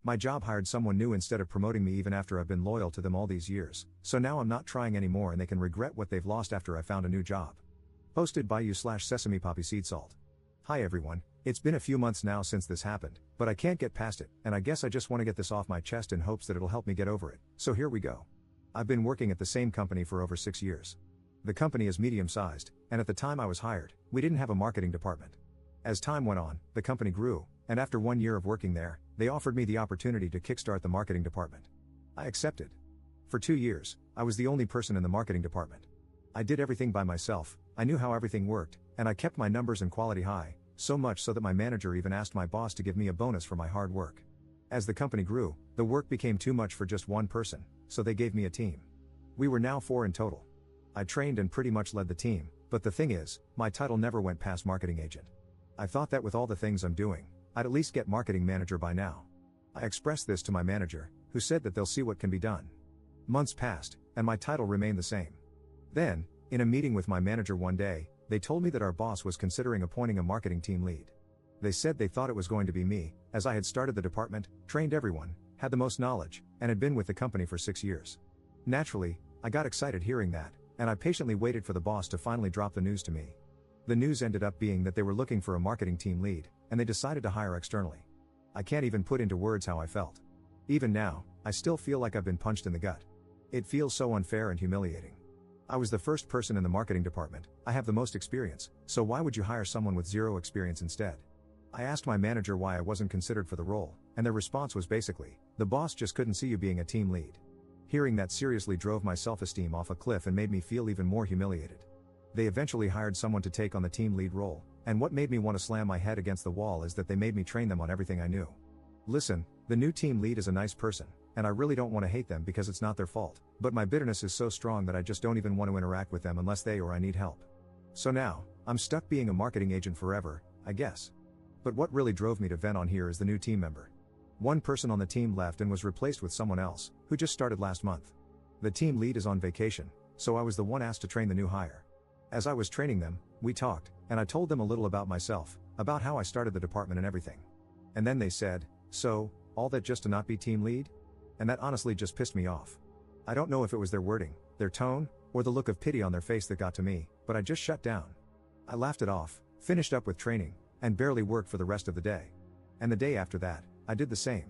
My job hired someone new instead of promoting me even after I've been loyal to them all these years, so now I'm not trying anymore and they can regret what they've lost after I found a new job. Posted by you/Sesame Poppy Seed Salt. Hi everyone, it's been a few months now since this happened, but I can't get past it, and I guess I just want to get this off my chest in hopes that it'll help me get over it, so here we go. I've been working at the same company for over 6 years. The company is medium-sized, and at the time I was hired, we didn't have a marketing department. As time went on, the company grew, and after 1 year of working there, they offered me the opportunity to kickstart the marketing department. I accepted. For 2 years, I was the only person in the marketing department. I did everything by myself, I knew how everything worked, and I kept my numbers and quality high, so much so that my manager even asked my boss to give me a bonus for my hard work. As the company grew, the work became too much for just one person, so they gave me a team. We were now 4 in total. I trained and pretty much led the team, but the thing is, my title never went past marketing agent. I thought that with all the things I'm doing, I'd at least get marketing manager by now. I expressed this to my manager, who said that they'll see what can be done. Months passed, and my title remained the same. Then, in a meeting with my manager one day, they told me that our boss was considering appointing a marketing team lead. They said they thought it was going to be me, as I had started the department, trained everyone, had the most knowledge, and had been with the company for 6 years. Naturally, I got excited hearing that, and I patiently waited for the boss to finally drop the news to me. The news ended up being that they were looking for a marketing team lead, and they decided to hire externally. I can't even put into words how I felt. Even now, I still feel like I've been punched in the gut. It feels so unfair and humiliating. I was the first person in the marketing department, I have the most experience, so why would you hire someone with 0 experience instead? I asked my manager why I wasn't considered for the role, and their response was basically, the boss just couldn't see you being a team lead. Hearing that seriously drove my self-esteem off a cliff and made me feel even more humiliated. They eventually hired someone to take on the team lead role, and what made me want to slam my head against the wall is that they made me train them on everything I knew. Listen, the new team lead is a nice person, and I really don't want to hate them because it's not their fault, but my bitterness is so strong that I just don't even want to interact with them unless they or I need help. So now, I'm stuck being a marketing agent forever, I guess. But what really drove me to vent on here is the new team member. One person on the team left and was replaced with someone else, who just started last month. The team lead is on vacation, so I was the one asked to train the new hire. As I was training them, we talked, and I told them a little about myself, about how I started the department and everything. And then they said, so, all that just to not be team lead? And that honestly just pissed me off. I don't know if it was their wording, their tone, or the look of pity on their face that got to me, but I just shut down. I laughed it off, finished up with training, and barely worked for the rest of the day. And the day after that, I did the same.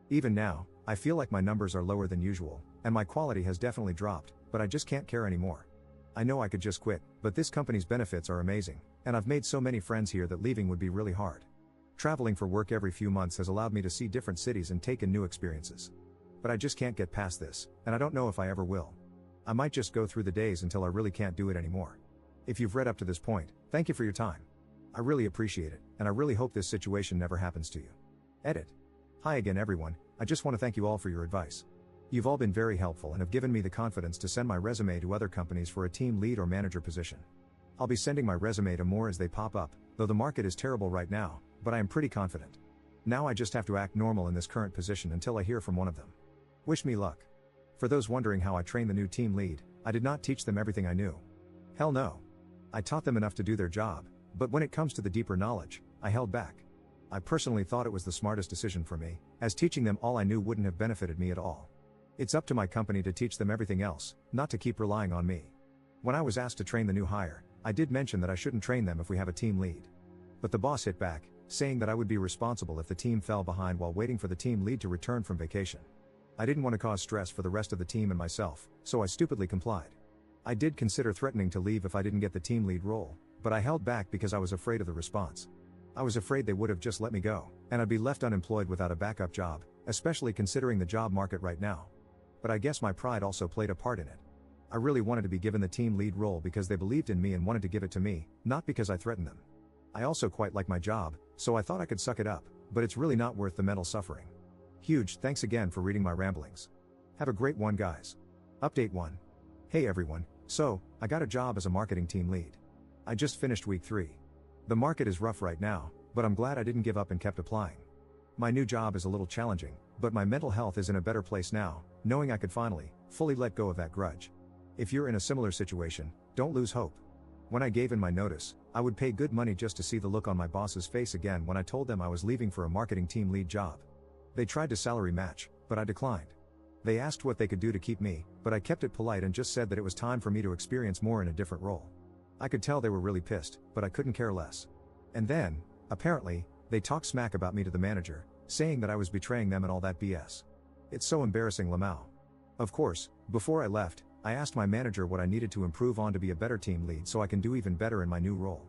Even now, I feel like my numbers are lower than usual, and my quality has definitely dropped, but I just can't care anymore. I know I could just quit, but this company's benefits are amazing, and I've made so many friends here that leaving would be really hard. Traveling for work every few months has allowed me to see different cities and take in new experiences. But I just can't get past this, and I don't know if I ever will. I might just go through the days until I really can't do it anymore. If you've read up to this point, thank you for your time. I really appreciate it, and I really hope this situation never happens to you. Edit. Hi again everyone, I just want to thank you all for your advice. You've all been very helpful and have given me the confidence to send my resume to other companies for a team lead or manager position. I'll be sending my resume to more as they pop up, though the market is terrible right now, but I am pretty confident. Now I just have to act normal in this current position until I hear from one of them. Wish me luck. For those wondering how I trained the new team lead, I did not teach them everything I knew. Hell no. I taught them enough to do their job, but when it comes to the deeper knowledge, I held back. I personally thought it was the smartest decision for me, as teaching them all I knew wouldn't have benefited me at all. It's up to my company to teach them everything else, not to keep relying on me. When I was asked to train the new hire, I did mention that I shouldn't train them if we have a team lead. But the boss hit back, saying that I would be responsible if the team fell behind while waiting for the team lead to return from vacation. I didn't want to cause stress for the rest of the team and myself, so I stupidly complied. I did consider threatening to leave if I didn't get the team lead role, but I held back because I was afraid of the response. I was afraid they would have just let me go, and I'd be left unemployed without a backup job, especially considering the job market right now. But I guess my pride also played a part in it. I really wanted to be given the team lead role because they believed in me and wanted to give it to me, not because I threatened them. I also quite like my job, so I thought I could suck it up, but it's really not worth the mental suffering. Huge thanks again for reading my ramblings. Have a great one guys. Update 1. Hey everyone, so, I got a job as a marketing team lead. I just finished week 3. The market is rough right now, but I'm glad I didn't give up and kept applying. My new job is a little challenging, but my mental health is in a better place now, knowing I could finally, fully let go of that grudge. If you're in a similar situation, don't lose hope. When I gave in my notice, I would pay good money just to see the look on my boss's face again when I told them I was leaving for a marketing team lead job. They tried to salary match, but I declined. They asked what they could do to keep me, but I kept it polite and just said that it was time for me to experience more in a different role. I could tell they were really pissed, but I couldn't care less. And then, apparently, they talked smack about me to the manager, saying that I was betraying them and all that BS. It's so embarrassing, Lamau. Of course, before I left, I asked my manager what I needed to improve on to be a better team lead so I can do even better in my new role.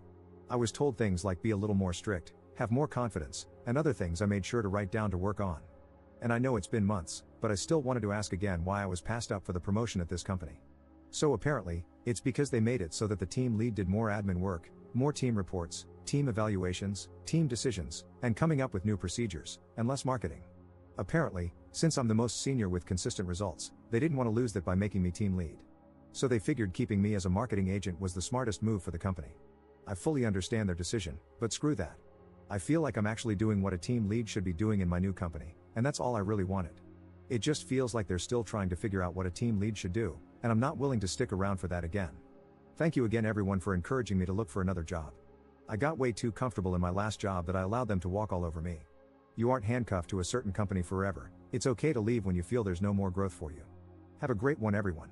I was told things like be a little more strict, have more confidence, and other things I made sure to write down to work on. And I know it's been months, but I still wanted to ask again why I was passed up for the promotion at this company. So apparently, it's because they made it so that the team lead did more admin work, more team reports, team evaluations, team decisions, and coming up with new procedures, and less marketing. Apparently, since I'm the most senior with consistent results, they didn't want to lose that by making me team lead. So they figured keeping me as a marketing agent was the smartest move for the company. I fully understand their decision, but screw that. I feel like I'm actually doing what a team lead should be doing in my new company, and that's all I really wanted. It just feels like they're still trying to figure out what a team lead should do, and I'm not willing to stick around for that again. Thank you again everyone for encouraging me to look for another job. I got way too comfortable in my last job that I allowed them to walk all over me. You aren't handcuffed to a certain company forever. It's okay to leave when you feel there's no more growth for you. Have a great one everyone.